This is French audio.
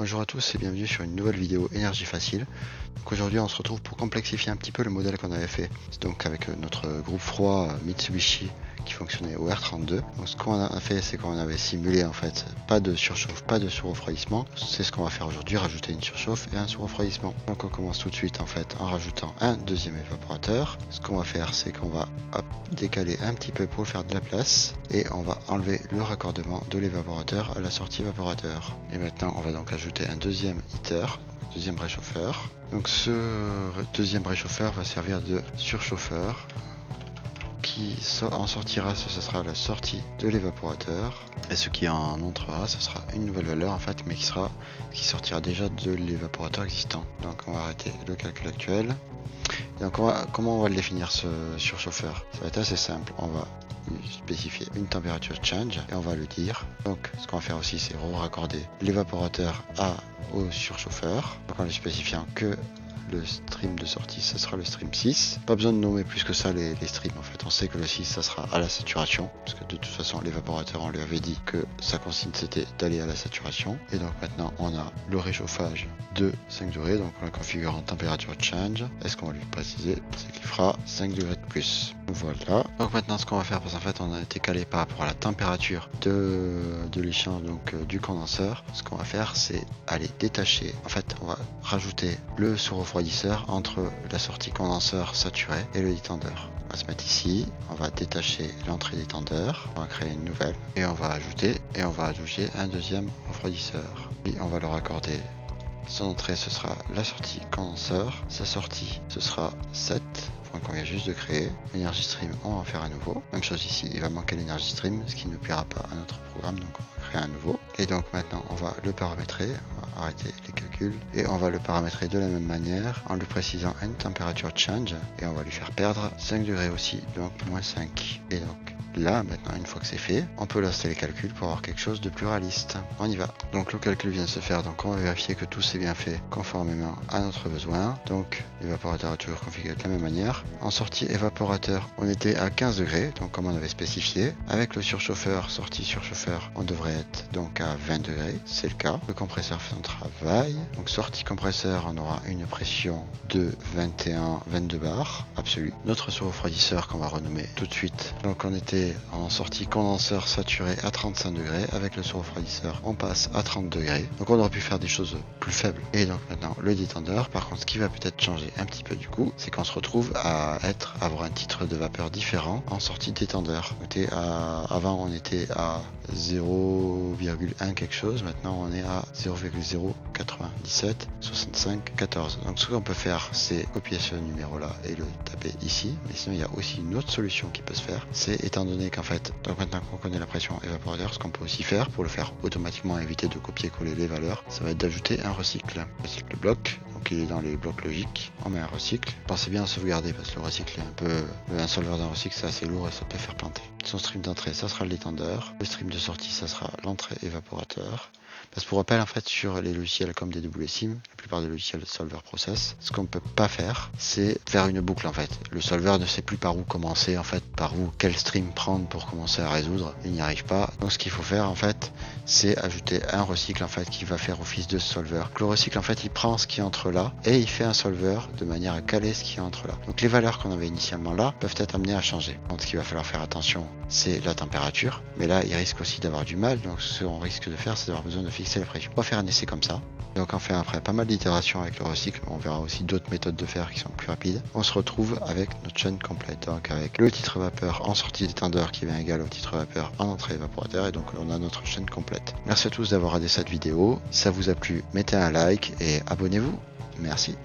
Bonjour à tous et bienvenue sur une nouvelle vidéo énergie facile. Donc aujourd'hui on se retrouve pour complexifier un petit peu le modèle qu'on avait fait. C'est donc avec notre groupe froid Mitsubishi qui fonctionnait au R32. Donc ce qu'on a fait, c'est qu'on avait simulé en fait pas de surchauffe, pas de surrefroidissement. C'est ce qu'on va faire aujourd'hui, rajouter une surchauffe et un surrefroidissement. Donc on commence tout de suite en fait en rajoutant un deuxième évaporateur. Ce qu'on va faire, c'est qu'on va décaler un petit peu pour faire de la place et on va enlever le raccordement de l'évaporateur à la sortie évaporateur. Et maintenant on va donc ajouter un deuxième heater, deuxième réchauffeur. Donc ce deuxième réchauffeur va servir de surchauffeur qui en sortira, ce sera la sortie de l'évaporateur, et ce qui en entrera, ce sera une nouvelle valeur en fait, mais qui sortira déjà de l'évaporateur existant. Donc on va arrêter le calcul actuel. Et donc comment on va le définir ce surchauffeur? Ça va être assez simple, on va spécifier une température change et on va le dire. Donc ce qu'on va faire aussi, c'est raccorder l'évaporateur au surchauffeur, donc en lui spécifiant que le stream de sortie, ça sera le stream 6. Pas besoin de nommer plus que ça les streams en fait. On sait que le 6, ça sera à la saturation, parce que de toute façon, l'évaporateur, on lui avait dit que sa consigne c'était d'aller à la saturation. Et donc maintenant, on a le réchauffage de 5 degrés, donc on le configure en température change. Est-ce qu'on va lui préciser? C'est qu'il fera 5 degrés de plus. Voilà. Donc maintenant, ce qu'on va faire, parce qu'en fait, on a été calé par rapport à la température de l'échange, donc du condenseur. Ce qu'on va faire, c'est aller détacher. En fait, on va rajouter le sous-refroidisseur entre la sortie condenseur saturé et le détendeur. On va se mettre ici, on va détacher l'entrée détendeur, on va créer une nouvelle et on va ajouter un deuxième refroidisseur. Puis on va leur accorder son entrée, ce sera la sortie condenseur, sa sortie ce sera 7. Qu'on vient juste de créer. L'énergie stream, on va en faire un nouveau. Même chose ici, il va manquer l'énergie stream, ce qui ne plaira pas à notre programme, donc on va créer un nouveau. Et donc maintenant, on va le paramétrer, on va arrêter les calculs, et on va le paramétrer de la même manière, en lui précisant une température change, et on va lui faire perdre 5 degrés aussi, donc moins 5. Et donc là, maintenant, une fois que c'est fait, on peut lancer les calculs pour avoir quelque chose de plus réaliste. On y va. Donc le calcul vient de se faire, donc on va vérifier que tout s'est bien fait conformément à notre besoin. Donc l'évaporateur est toujours configuré de la même manière. En sortie évaporateur, on était à 15 degrés, donc comme on avait spécifié. Avec le surchauffeur, sortie surchauffeur, on devrait être donc à 20 degrés, c'est le cas. Le compresseur fait son travail. Donc sortie compresseur, on aura une pression de 22 bars absolue. Notre surrefroidisseur qu'on va renommer tout de suite. Donc on était en sortie condenseur saturé à 35 degrés. Avec le surrefroidisseur, on passe à 30 degrés. Donc on aurait pu faire des choses plus faibles. Et donc maintenant, le détendeur, par contre, ce qui va peut-être changer un petit peu du coup, c'est qu'on se retrouve à avoir un titre de vapeur différent en sortie de détendeur. Avant, on était à 0,1 quelque chose. Maintenant, on est à 0,097 65 14. Donc ce qu'on peut faire, c'est copier ce numéro-là et le taper ici. Mais sinon, il y a aussi une autre solution qui peut se faire. C'est étant donné qu'en fait, donc maintenant qu'on connaît la pression évaporateur, ce qu'on peut aussi faire pour le faire automatiquement, éviter de copier-coller les valeurs, ça va être d'ajouter un recycle. Recycle bloc. Donc il est dans les blocs logiques, on met un recycle. Pensez bien à sauvegarder parce que le recycle est un solveur d'un recycle, c'est assez lourd et ça peut faire planter. Son stream d'entrée, ça sera le détendeur. Le stream de sortie, ça sera l'entrée évaporateur. Parce que pour rappel, en fait, sur les logiciels comme DWSim, la plupart des logiciels Solver Process, ce qu'on ne peut pas faire, c'est faire une boucle en fait. Le solver ne sait plus par où commencer, en fait, quel stream prendre pour commencer à résoudre. Il n'y arrive pas. Donc ce qu'il faut faire en fait, c'est ajouter un recycle en fait qui va faire office de solver. Le recycle en fait, il prend ce qui est entre là et il fait un solver de manière à caler ce qui est entre là. Donc les valeurs qu'on avait initialement là peuvent être amenées à changer. Donc ce qu'il va falloir faire attention, c'est la température. Mais là, il risque aussi d'avoir du mal. Donc ce qu'on risque de faire, c'est d'avoir besoin de fixer la pression. On va faire un essai comme ça. Donc on fait après pas mal d'itérations avec le recycle. On verra aussi d'autres méthodes de faire qui sont plus rapides. On se retrouve avec notre chaîne complète. Donc avec le titre vapeur en sortie détendeur qui vient égal au titre vapeur en entrée évaporateur. Et donc on a notre chaîne complète. Merci à tous d'avoir regardé cette vidéo. Si ça vous a plu, mettez un like et abonnez-vous. Merci.